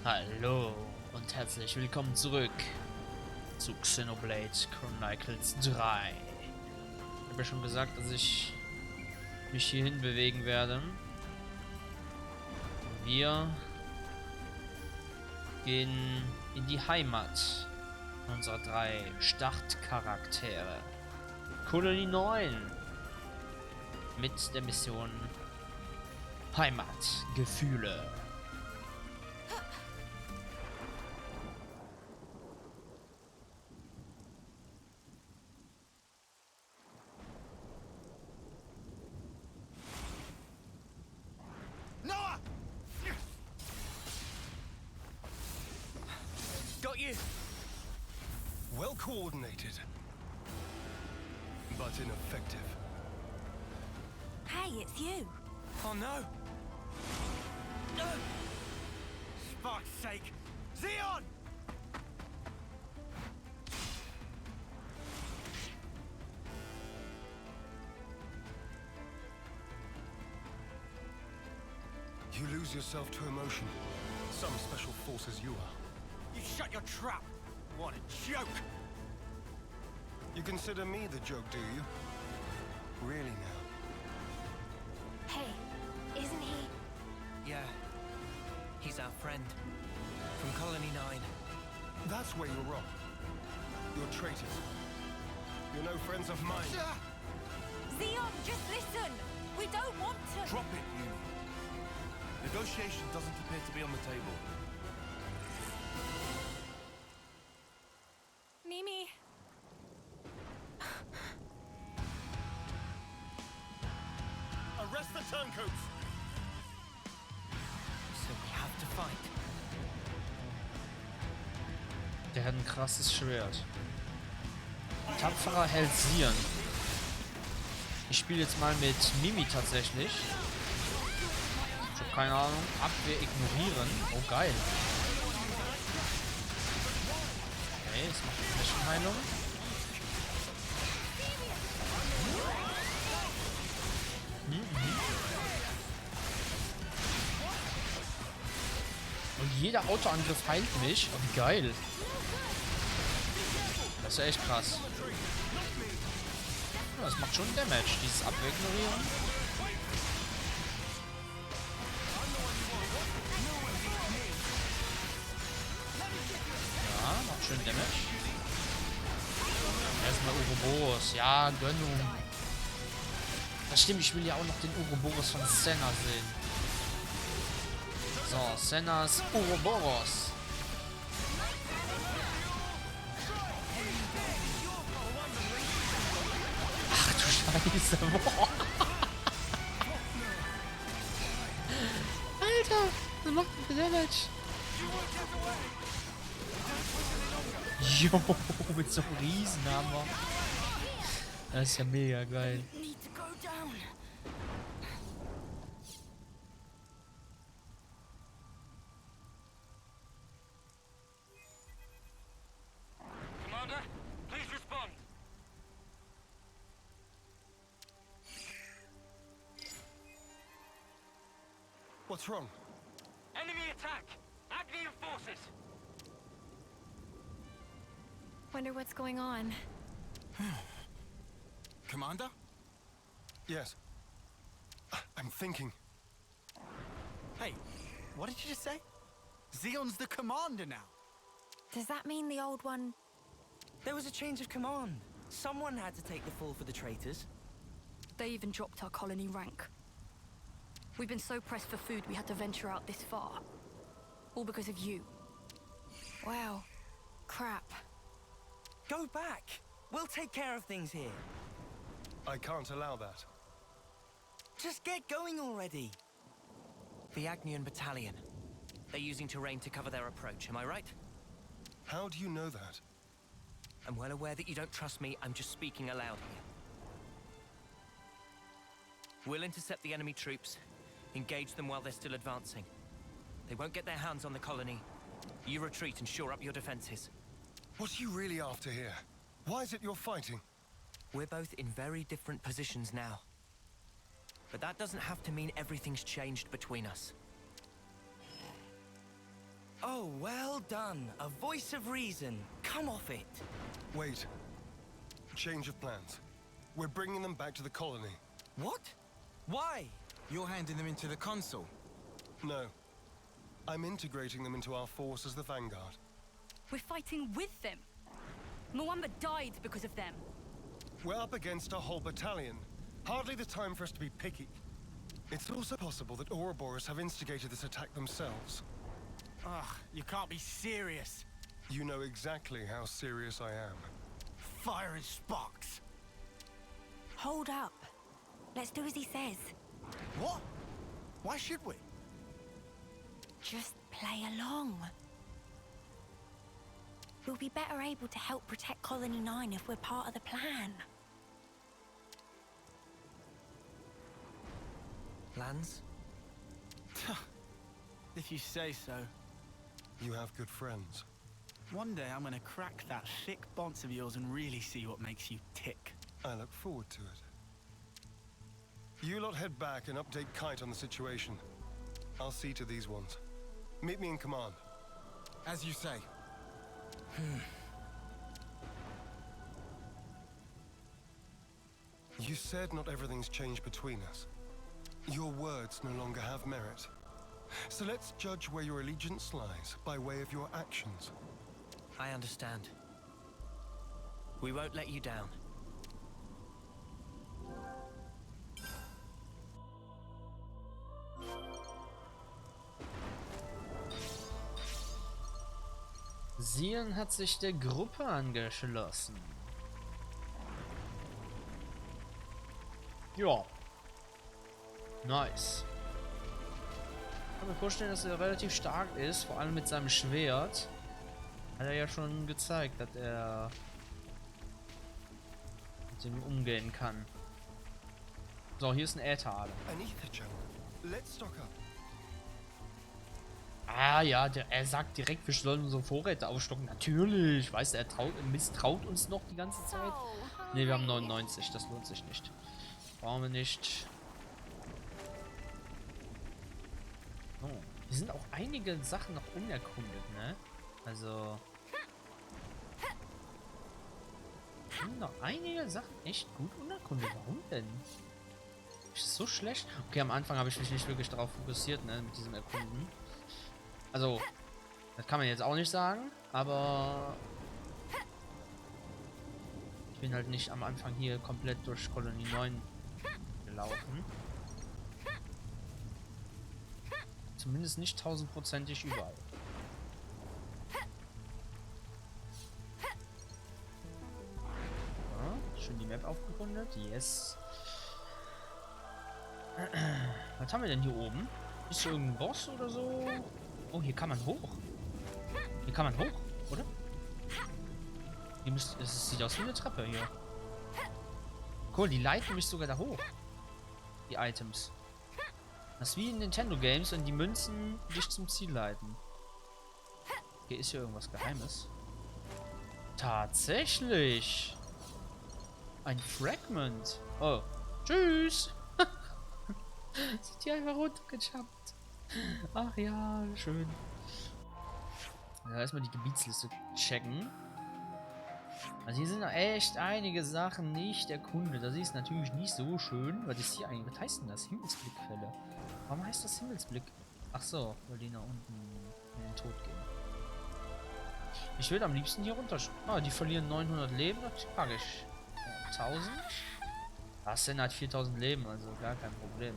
Hallo und herzlich willkommen zurück zu Xenoblade Chronicles 3. Ich habe ja schon gesagt, dass ich mich hierhin bewegen werde. Wir gehen in die Heimat unserer drei Startcharaktere. Kolonie 9 mit der Mission Heimatgefühle. Got you! Well coordinated, but ineffective. Hey, it's you. Oh no! Fuck's sake! Xeon! You lose yourself to emotion. Some special force as you are. You shut your trap! What a joke! You consider me the joke, do you? Really now? Hey, isn't he? Yeah. He's our friend. From Colony 9. That's where you're wrong. You're traitors. You're no friends of mine. Xeon, just listen! We don't want to... Drop it, Uni. Negotiation doesn't appear to be on the table. Mimi... Arrest the turncoats! So we have to fight. Der hat ein krasses Schwert. Tapferer Held Sion. Ich spiele jetzt mal mit Mimi tatsächlich. Ich habe keine Ahnung. Abwehr ignorieren. Oh geil. Okay, jetzt macht die Flächenheilung. Und jeder Autoangriff heilt mich. Oh, wie geil. Das ist ja echt krass. Ja, das macht schon Damage, dieses Abwehrignorieren. Ja, macht schön Damage. Erstmal Ouroboros. Ja, Gönnung. Das stimmt, ich will ja auch noch den Ouroboros von Senna sehen. So, Sennas Ouroboros. Ach du Scheiße. Boah. Alter, das macht viel Damage. Jo, mit so einem Riesenhammer. Das ist ja mega geil. Need to go down. Commander, please respond. What's wrong? Enemy attack! AGNUS forces! Wonder what's going on. Commander? Yes. I'm thinking. Hey, what did you just say? Xeon's the commander now. Does that mean the old one... There was a change of command. Someone had to take the fall for the traitors. They even dropped our colony rank. We've been so pressed for food we had to venture out this far. All because of you. Wow. Crap. Go back. We'll take care of things here. I can't allow that. Just get going already. The AGNUS battalion. They're using terrain to cover their approach, am I right? How do you know that? I'm well aware that you don't trust me, I'm just speaking aloud here. We'll intercept the enemy troops, engage them while they're still advancing. They won't get their hands on the colony. You retreat and shore up your defenses. What are you really after here? Why is it you're fighting? We're both in very different positions now. But that doesn't have to mean everything's changed between us. Oh, well done. A voice of reason. Come off it. Wait. Change of plans. We're bringing them back to the colony. What? Why? You're handing them into the consul. No. I'm integrating them into our force as the Vanguard. We're fighting with them. Mwamba died because of them. We're up against a whole battalion. Hardly the time for us to be picky. It's also possible that Ouroboros have instigated this attack themselves. Ugh, you can't be serious. You know exactly how serious I am. Fire and sparks. Hold up. Let's do as he says. What? Why should we? Just play along. We'll be better able to help protect Colony 9 if we're part of the plan. Plans? If you say so. You have good friends. One day I'm gonna crack that thick bonce of yours and really see what makes you tick. I look forward to it. You lot head back and update Kite on the situation. I'll see to these ones. Meet me in command. As you say. You said not everything's changed between us. Your words no longer have merit. So let's judge where your allegiance lies by way of your actions. I understand. We won't let you down. Sion hat sich der Gruppe angeschlossen. Ja. Nice. Ich kann mir vorstellen, dass er relativ stark ist, vor allem mit seinem Schwert. Hat er ja schon gezeigt, dass er mit dem umgehen kann. So, hier ist ein Äther. An ether channel. Let's stock up. Ah ja, er sagt direkt, wir sollen unsere Vorräte aufstocken. Natürlich, weißt du, er misstraut uns noch die ganze Zeit. Ne, wir haben 99, das lohnt sich nicht. Brauchen wir nicht. Oh, hier sind auch einige Sachen noch unerkundet, ne? Also... sind noch einige Sachen echt gut unerkundet. Warum denn? Ist das so schlecht? Okay, am Anfang habe ich mich nicht wirklich darauf fokussiert, ne, mit diesem Erkunden. Also, das kann man jetzt auch nicht sagen, aber ich bin halt nicht am Anfang hier komplett durch Kolonie 9 gelaufen. Zumindest nicht 1000%ig überall. Ja, schön die Map aufgerundet. Yes. Was haben wir denn hier oben? Ist hier irgendein Boss oder so? Oh, hier kann man hoch. Hier kann man hoch, oder? Hier es sieht aus wie eine Treppe hier. Cool, die leiten mich sogar da hoch. Die Items. Das ist wie in Nintendo Games, wenn die Münzen dich zum Ziel leiten. Hier ist hier irgendwas Geheimes. Tatsächlich. Ein Fragment. Oh. Tschüss. Sind die einfach runtergejumpt. Ach ja, schön. Ja, erstmal die Gebietsliste checken. Also hier sind echt einige Sachen nicht erkundet. Das ist natürlich nicht so schön. Was ist hier eigentlich? Was heißt denn das? Himmelsblickquelle. Warum heißt das Himmelsblick? Ach so, weil die nach unten in den Tod gehen. Ich würde am liebsten hier runter... Ah, die verlieren 900 Leben. Das packe ich. 1000? Das sind halt 4000 Leben, also gar kein Problem.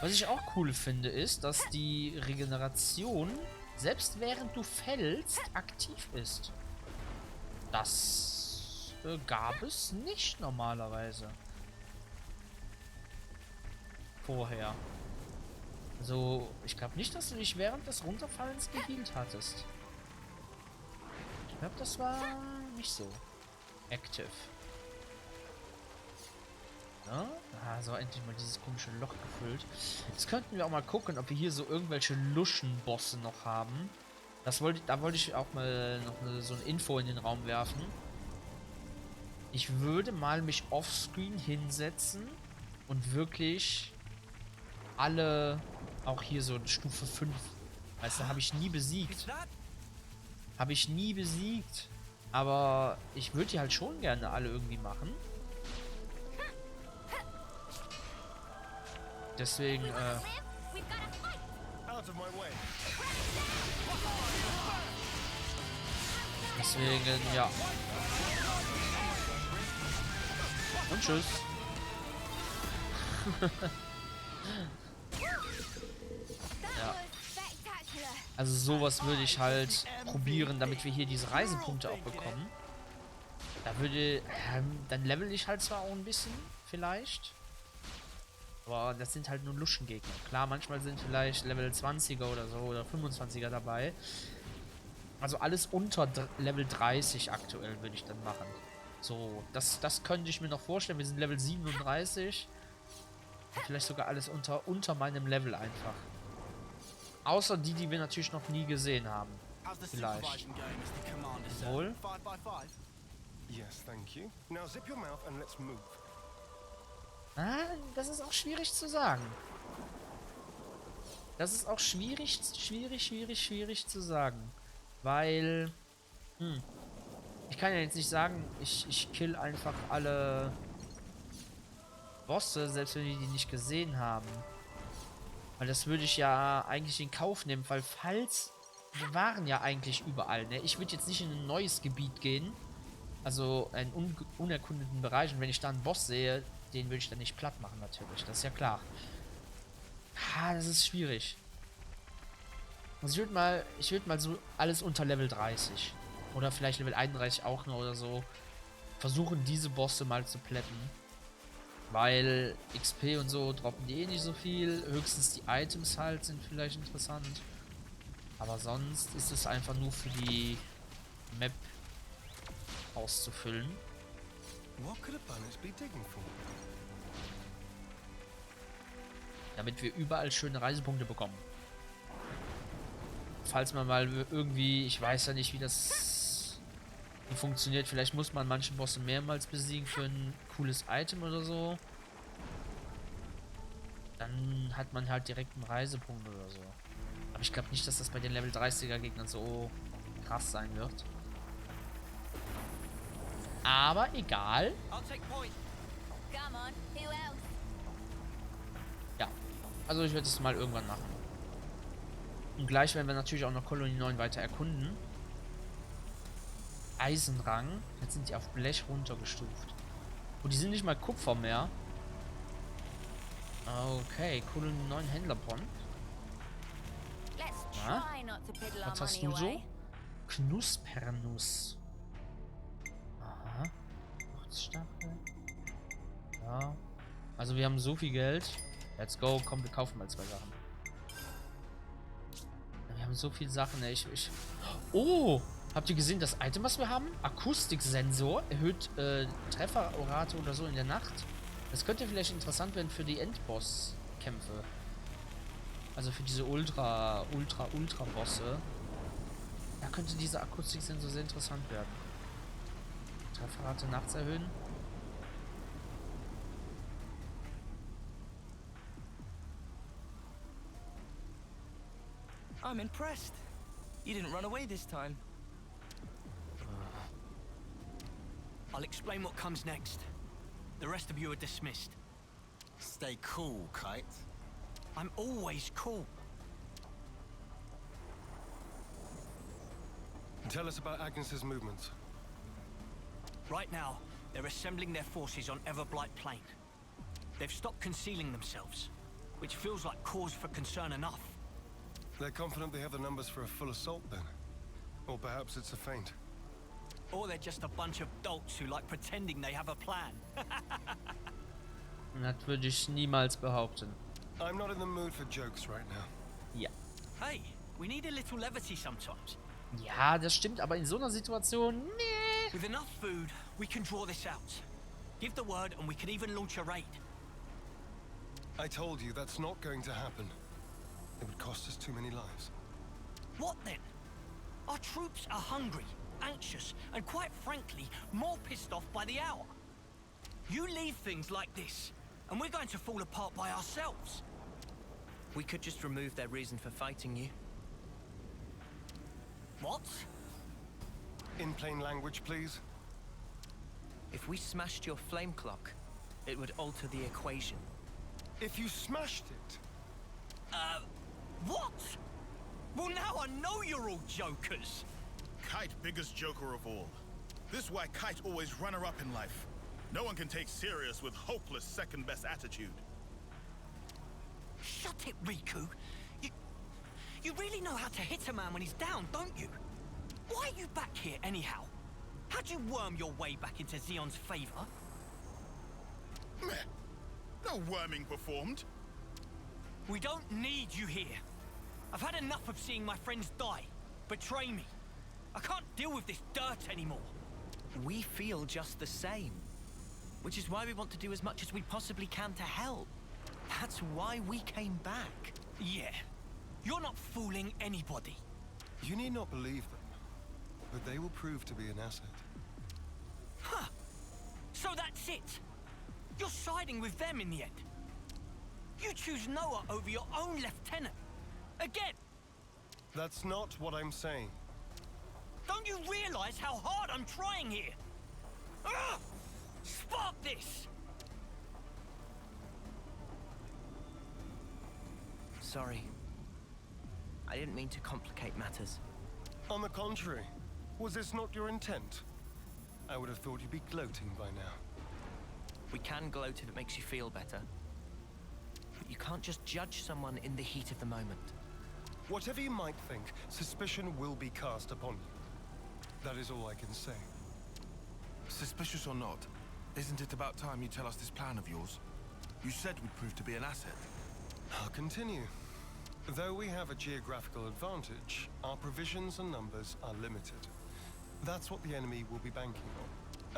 Was ich auch cool finde, ist, dass die Regeneration, selbst während du fällst, aktiv ist. Das gab es nicht normalerweise. Vorher. Also, ich glaube nicht, dass du dich während des Runterfallens geheilt hattest. Ich glaube, das war nicht so active. Ja? Ah, so endlich mal dieses komische Loch gefüllt. Jetzt könnten wir auch mal gucken, ob wir hier so irgendwelche Luschenbosse noch haben. Da wollte ich auch mal noch so eine Info in den Raum werfen. Ich würde mal mich offscreen hinsetzen und wirklich alle, auch hier so Stufe 5 Weißt du, habe ich nie Is besiegt. that? Habe ich nie besiegt. Aber ich würde die halt schon gerne alle irgendwie machen. Deswegen, Out of my way. deswegen, ja. Und tschüss. Ja. Also sowas würde ich halt probieren, damit wir hier diese Reisepunkte auch bekommen. Da würde, dann level ich halt zwar auch ein bisschen, vielleicht. Aber das sind halt nur Luschengegner. Klar, manchmal sind vielleicht Level 20er oder so oder 25er dabei. Also alles unter Level 30 aktuell würde ich dann machen. So, das könnte ich mir noch vorstellen. Wir sind Level 37. Vielleicht sogar alles unter meinem Level einfach. Außer die, die wir natürlich noch nie gesehen haben. How's the Vielleicht. supervision going, Mr. Commander, sir? Wohl. 5 by 5? Yes, thank you. Now zip your mouth and let's move. Ah, das ist auch schwierig zu sagen. Das ist auch schwierig zu sagen. Weil, ich kann ja jetzt nicht sagen, ich kill einfach alle Bosse, selbst wenn wir die nicht gesehen haben. Weil das würde ich ja eigentlich in Kauf nehmen, weil wir waren ja eigentlich überall, ne? Ich würde jetzt nicht in ein neues Gebiet gehen, also einen unerkundeten Bereich, und wenn ich da einen Boss sehe, den würde ich dann nicht platt machen, natürlich, das ist ja klar. Ah, das ist schwierig. Also ich würde mal so alles unter Level 30. Oder vielleicht Level 31 auch noch oder so. Versuchen diese Bosse mal zu plätten. Weil XP und so droppen die eh nicht so viel. Höchstens die Items halt sind vielleicht interessant. Aber sonst ist es einfach nur für die Map auszufüllen. What could Abanus be digging for? Damit wir überall schöne Reisepunkte bekommen. Falls man mal irgendwie, ich weiß ja nicht, wie das funktioniert. Vielleicht muss man manche Bosse mehrmals besiegen für ein cooles Item oder so. Dann hat man halt direkt einen Reisepunkt oder so. Aber ich glaube nicht, dass das bei den Level 30er Gegnern so krass sein wird. Aber egal. I'll take point. Come on, who else? Ja. Also ich werde es mal irgendwann machen. Und gleich werden wir natürlich auch noch Kolonie 9 weiter erkunden. Eisenrang. Jetzt sind die auf Blech runtergestuft. Oh, die sind nicht mal Kupfer mehr. Okay, Kolonie 9 Händlerpont. Let's Ah? try not to piddle our Was hast money du so? away. Knuspernuss. Aha. Fruchtstachel. Ja. Also wir haben so viel Geld. Let's go. Komm, wir kaufen mal 2 Sachen. Wir haben so viele Sachen, ey. Oh! Habt ihr gesehen, das Item, was wir haben? Akustiksensor. Erhöht Trefferrate oder so in der Nacht. Das könnte vielleicht interessant werden für die Endboss-Kämpfe. Also für diese Ultra-Bosse. Da könnte dieser Akustiksensor sehr interessant werden. Trefferrate nachts erhöhen. I'm impressed. You didn't run away this time. I'll explain what comes next. The rest of you are dismissed. Stay cool, Kite. I'm always cool. Tell us about Agnes's movements. Right now, they're assembling their forces on Everblight Plain. They've stopped concealing themselves, which feels like cause for concern enough. They're confident they have the numbers for a full assault then. Or perhaps it's a feint. Or they're just a bunch of dolts who like pretending they have a plan. Das würde ich niemals behaupten. I'm not in the mood for jokes right now. Ja. Hey, we need a little levity sometimes. Ja, das stimmt, aber in so einer Situation, nee. With enough food, we can draw this out. Give the word and we can even launch a raid. I told you that's not going to happen. It would cost us too many lives. What then? Our troops are hungry, anxious, and quite frankly, more pissed off by the hour. You leave things like this, and we're going to fall apart by ourselves. We could just remove their reason for fighting you. What? In plain language, please. If we smashed your flame clock, it would alter the equation. If you smashed it, What? Well, now I know you're all jokers. Kite biggest joker of all. This why Kite always runner-up in life. No one can take serious with hopeless second-best attitude. Shut it, Riku. You really know how to hit a man when he's down, don't you? Why are you back here anyhow? How'd you worm your way back into Xeon's favor? Meh. No worming performed. We don't need you here. I've had enough of seeing my friends die, betray me. I can't deal with this dirt anymore. We feel just the same. Which is why we want to do as much as we possibly can to help. That's why we came back. Yeah. You're not fooling anybody. you need not believe them, but they will prove to be an asset. Huh. So that's it. You're siding with them in the end. You choose Noah over your own lieutenant. Again. That's not what I'm saying. Don't you realize how hard I'm trying here? Ugh! Spark this! Sorry. I didn't mean to complicate matters. On the contrary, was this not your intent? I would have thought you'd be gloating by now. We can gloat if it makes you feel better. But you can't just judge someone in the heat of the moment. Whatever you might think, suspicion will be cast upon you. That is all I can say. Suspicious or not, isn't it about time you tell us this plan of yours? You said we'd prove to be an asset. I'll continue. Though we have a geographical advantage, our provisions and numbers are limited. That's what the enemy will be banking on.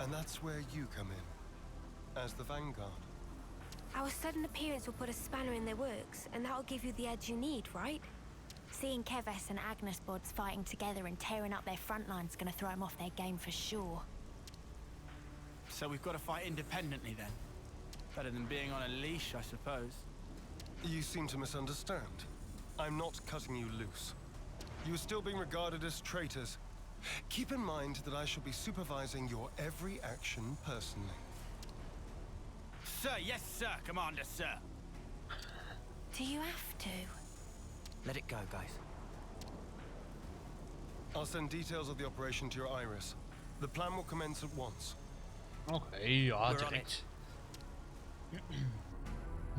And that's where you come in, as the vanguard. Our sudden appearance will put a spanner in their works, and that'll give you the edge you need, right? Seeing KEVES and AGNUS bods fighting together and tearing up their front line's gonna throw them off their game for sure. So we've got to fight independently then? Better than being on a leash, I suppose. You seem to misunderstand. I'm not cutting you loose. You are still being regarded as traitors. Keep in mind that I shall be supervising your every action personally. Sir, yes, sir, Commander, sir. Do you have to? Let it go, guys. I'll send details of the operation to your iris. The plan will commence at once. Okay, ja, We're on direkt.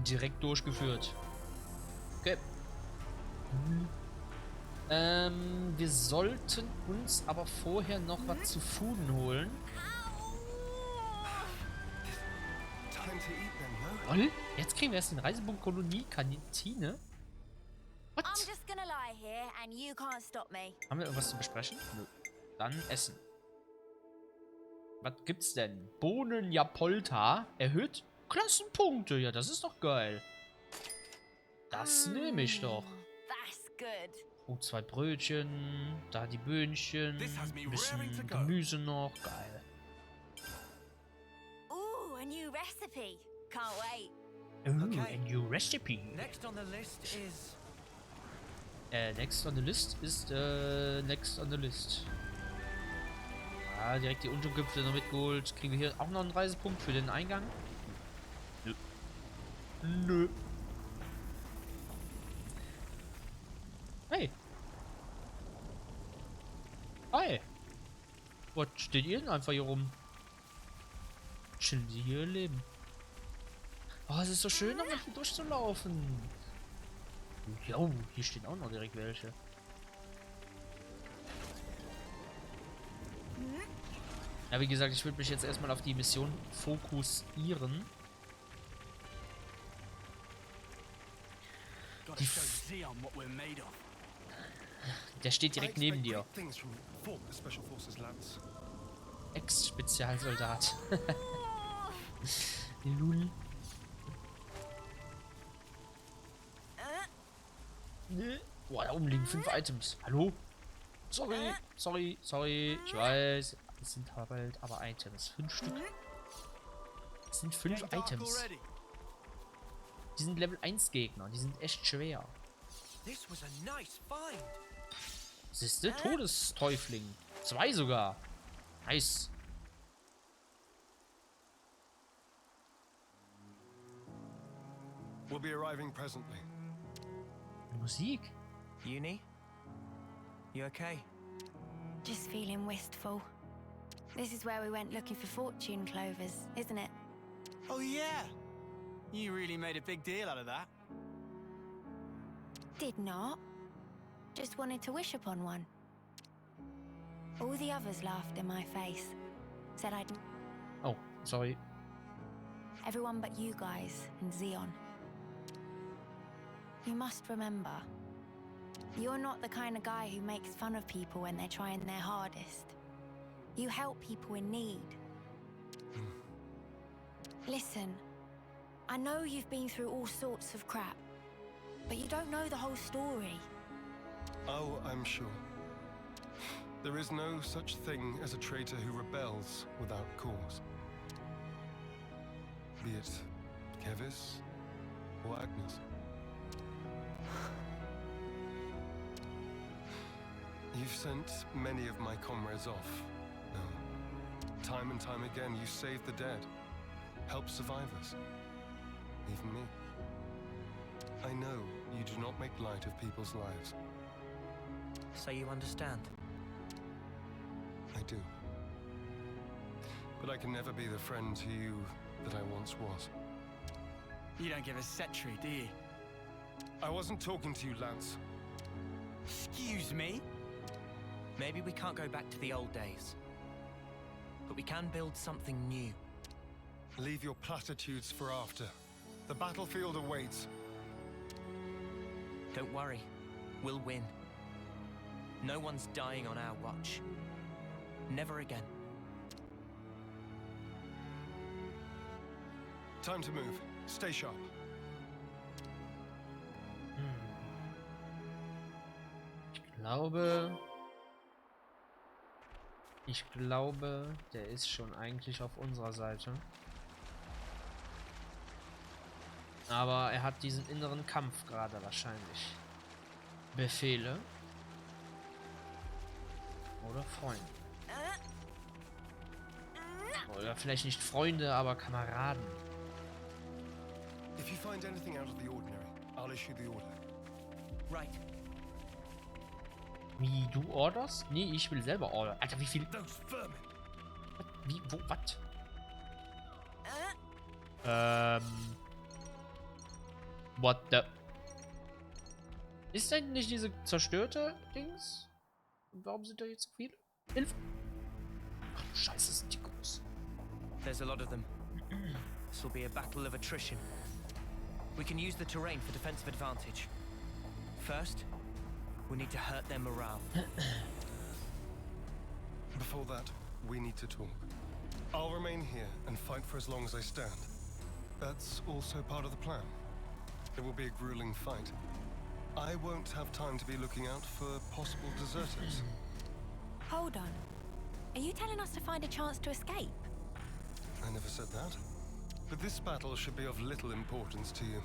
Direkt durchgeführt. Okay. Wir sollten uns aber vorher noch was zu Fuden holen. Time to eat then, no? Lol, jetzt kriegen wir erst den Reisepunkt Kolonie Kantine. What? I'm just gonna lie here and you can't stop me. Haben wir irgendwas zu besprechen? Nö. Dann essen. Was gibt's denn? Bohnen Japolta erhöht Klassenpunkte. Ja, das ist doch geil. Das nehme ich doch. That's good. Oh, 2 Brötchen. Da die Böhnchen. Ein bisschen Gemüse noch. Geil. Ooh, a new recipe. Can't wait. Ooh, a new recipe. Next on the list is... Next on the list ist, next on the list. Ja, direkt die Unterkünfte noch mitgeholt. Kriegen wir hier auch noch einen Reisepunkt für den Eingang? Nö. Nö. Hey. Hi. Was steht ihr denn einfach hier rum? Chillen Sie hier ihr Leben. Oh, es ist so schön, da hier durchzulaufen. Jo, hier stehen auch noch direkt welche. Ja, wie gesagt, ich würde mich jetzt erstmal auf die Mission fokussieren. Der steht direkt neben dir. Ex-Spezialsoldat. Lul. Nee. Boah, da oben liegen 5 Items. Hallo? Sorry. Ich weiß. Es sind halt aber Items. 5 Stück. Es sind 5 Items. Die sind Level 1 Gegner. Die sind echt schwer. Siehste? Todestäufling. 2 sogar. Nice. We'll be arriving presently. Musik. Uni? You okay? Just feeling wistful. This is where we went looking for fortune clovers, isn't it? Oh, yeah. You really made a big deal out of that. Did not. Just wanted to wish upon one. All the others laughed in my face. Said I'd... Oh, sorry. Everyone but you guys and Xeon. You must remember, you're not the kind of guy who makes fun of people when they're trying their hardest. You help people in need. Listen, I know you've been through all sorts of crap, but you don't know the whole story. Oh, I'm sure. There is no such thing as a traitor who rebels without cause. Be it KEVES or AGNUS. You've sent many of my comrades off. No. Time and time again, you save the dead, help survivors, even me. I know you do not make light of people's lives. So you understand? I do. But I can never be the friend to you that I once was. You don't give a set treat, do you? I wasn't talking to you, Lance. Excuse me? Maybe we can't go back to the old days. But we can build something new. Leave your platitudes for after. The battlefield awaits. Don't worry. We'll win. No one's dying on our watch. Never again. Time to move. Stay sharp. Ich glaube, der ist schon eigentlich auf unserer Seite. Aber er hat diesen inneren Kampf gerade wahrscheinlich. Befehle. Oder Freunde. Oder vielleicht nicht Freunde, aber Kameraden. If you find anything out of the ordinary, I'll issue the order. Right. Wie, du orderst? Nee, ich will selber ordern. Alter, wie viel... Those vermin. Wie, wo, was? What the... Ist denn nicht diese zerstörte Dings? Und warum sind da jetzt so viele? Hilfe! Ach du Scheiße, sind die groß. There's a lot of them. This will be a battle of attrition. We can use the terrain for defensive advantage. First, we need to hurt their morale. Before that, we need to talk. I'll remain here and fight for as long as I stand. That's also part of the plan. It will be a grueling fight. I won't have time to be looking out for possible deserters. Hold on. Are you telling us to find a chance to escape? I never said that. But this battle should be of little importance to you.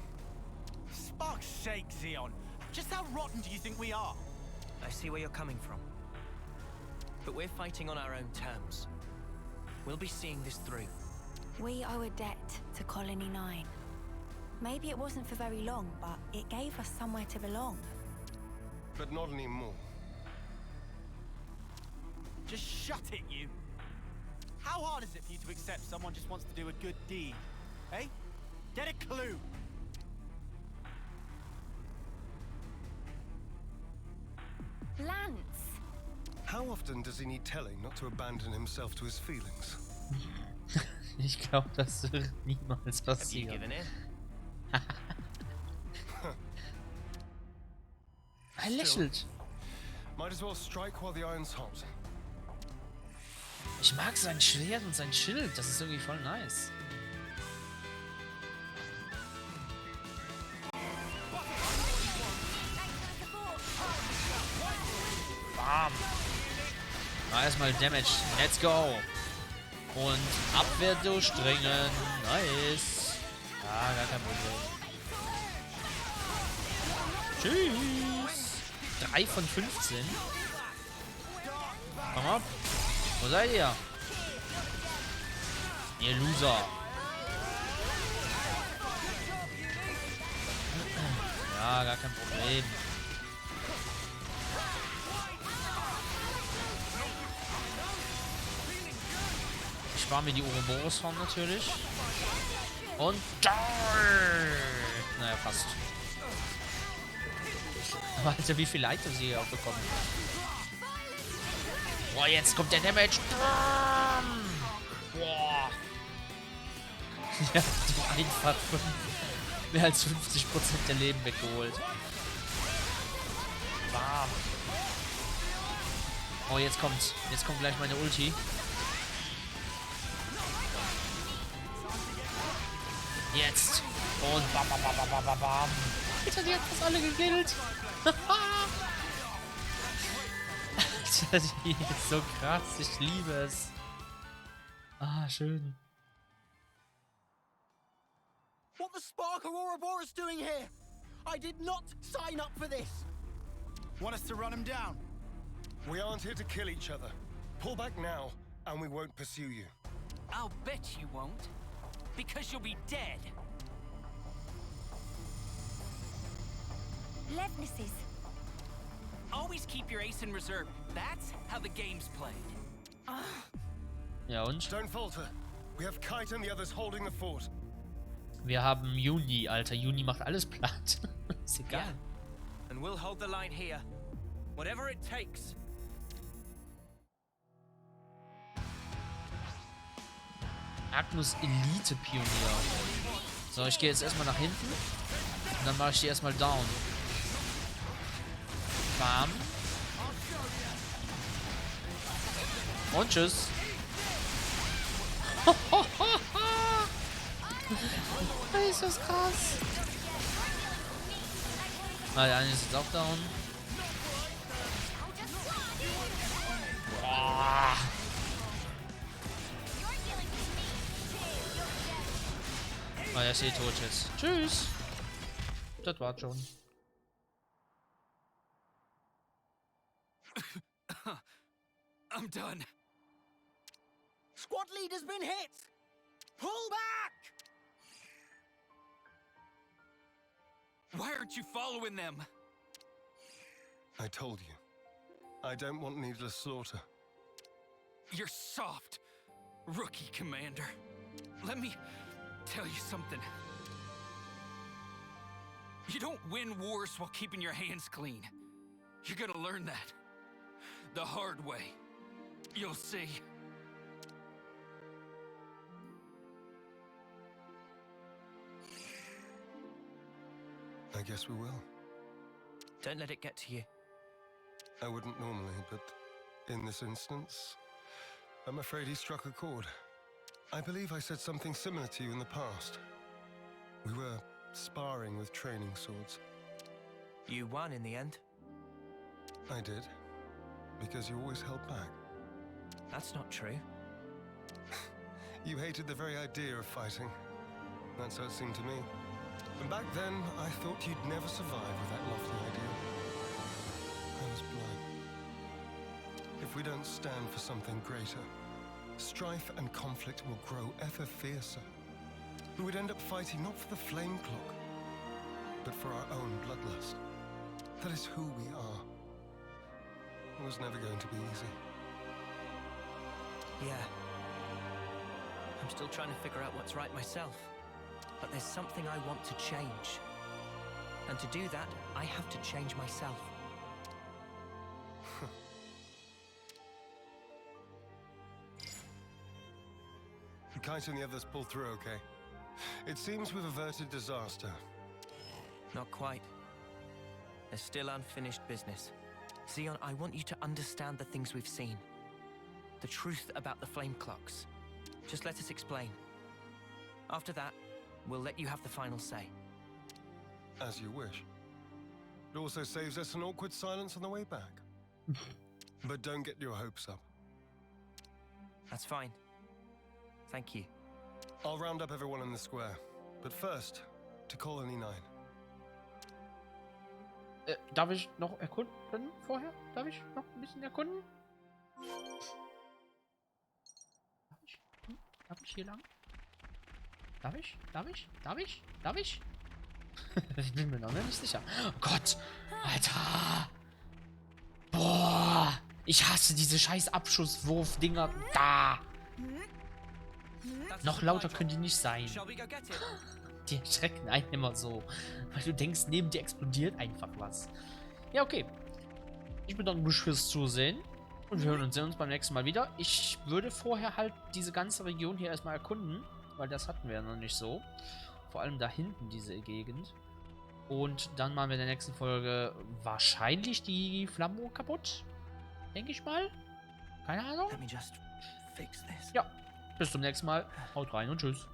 Spark's sake, Xeon. Just how rotten do you think we are? I see where you're coming from. But we're fighting on our own terms. We'll be seeing this through. We owe a debt to Colony 9. Maybe it wasn't for very long, but it gave us somewhere to belong. But not anymore. Just shut it, you. How hard is it for you to accept someone just wants to do a good deed? Eh? Get a clue. Lance! How often does he need telling not to abandon himself to his feelings? Ich glaube, das wird niemals Have you passieren. given in? Er lächelt. Might as well strike while the iron's hot. Ich mag sein Schwert und sein Schild. Das ist irgendwie voll nice. Bam. Na, erstmal Damage. Let's go. Und Abwehr durchdringen. Nice. Ja, gar kein Problem. Tschüss. 3 von 15. Komm ab. Wo seid ihr? Ihr Loser. Ja, gar kein Problem. Ich spare mir die Ouroboros-Form natürlich. Und naja, fast. Aber Alter, wie viel Leiter sie hier auch bekommen. Boah, jetzt kommt der Damage. Boah. Ja, die einfach mehr als 50% der Leben weggeholt. Bam. Oh, jetzt kommt's. Jetzt kommt gleich meine Ulti. Jetzt. Und bam, bam, bam, bam, bam, bam. Alter, die hat fast alle gekillt. Alter, die ist so krass. Ich liebe es. Ah, schön. What the spark are Ouroboros doing here? I did not sign up for this. Want us to run him down? We aren't here to kill each other. Pull back now, and we won't pursue you. I'll bet you won't. Because you'll be dead. Levnesses. Always keep your ace in reserve. That's how the game's played. Ja, und? Don't falter. We have Kite and the others holding the fort. Wir haben Juni, Alter. Juni macht alles platt. Ist egal. Yeah. And we'll hold the line here. Whatever it takes. AGNUS Elite Pionier. So, ich gehe jetzt erstmal nach hinten. Und dann mache ich die erstmal down. Bam. Und tschüss. Ist das krass. Ah, der eine ist jetzt auch down. Boah. Ah, der ist eh tot jetzt. Tschüss. Das war's schon. I'm done. Squad leader's been hit. Pull back! Why aren't you following them? I told you. I don't want needless slaughter. You're soft, rookie commander. Let me tell you something. You don't win wars while keeping your hands clean. You're gonna learn that. The hard way. You'll see. I guess we will. Don't let it get to you. I wouldn't normally, but in this instance, I'm afraid he struck a chord. I believe I said something similar to you in the past. We were sparring with training swords. You won in the end. I did, because you always held back. That's not true. You hated the very idea of fighting. That's how it seemed to me. And back then, I thought you'd never survive with that lofty idea. I was blind. If we don't stand for something greater, strife and conflict will grow ever fiercer. We would end up fighting not for the flame clock, but for our own bloodlust. That is who we are. It was never going to be easy. Yeah. I'm still trying to figure out what's right myself. But there's something I want to change. And to do that, I have to change myself. Kite and the others pull through okay. It seems we've averted disaster. Not quite. There's still unfinished business. Xeon, I want you to understand the things we've seen. The truth about the flame clocks. Just let us explain. After that, we'll let you have the final say. As you wish. It also saves us an awkward silence on the way back. But don't get your hopes up. That's fine. Thank you. I'll round up everyone in the square. But first, to Colony 9. Darf ich noch erkunden vorher? Darf ich noch ein bisschen erkunden? Darf ich hier lang? Darf ich? Darf ich? Darf ich? Darf ich? Ich bin mir noch nicht sicher. Oh Gott! Alter! Boah! Ich hasse diese scheiß Abschusswurf-Dinger. Da! Noch lauter können die nicht sein. Die erschrecken einen immer so. Weil du denkst, neben dir explodiert einfach was. Ja, okay. Ich bedanke mich fürs Zusehen. Und wir hören und sehen uns beim nächsten Mal wieder. Ich würde vorher halt diese ganze Region hier erstmal erkunden. Weil das hatten wir ja noch nicht so. Vor allem da hinten diese Gegend. Und dann machen wir in der nächsten Folge wahrscheinlich die Flammo kaputt. Denke ich mal. Keine Ahnung. Ja, bis zum nächsten Mal. Haut rein und tschüss.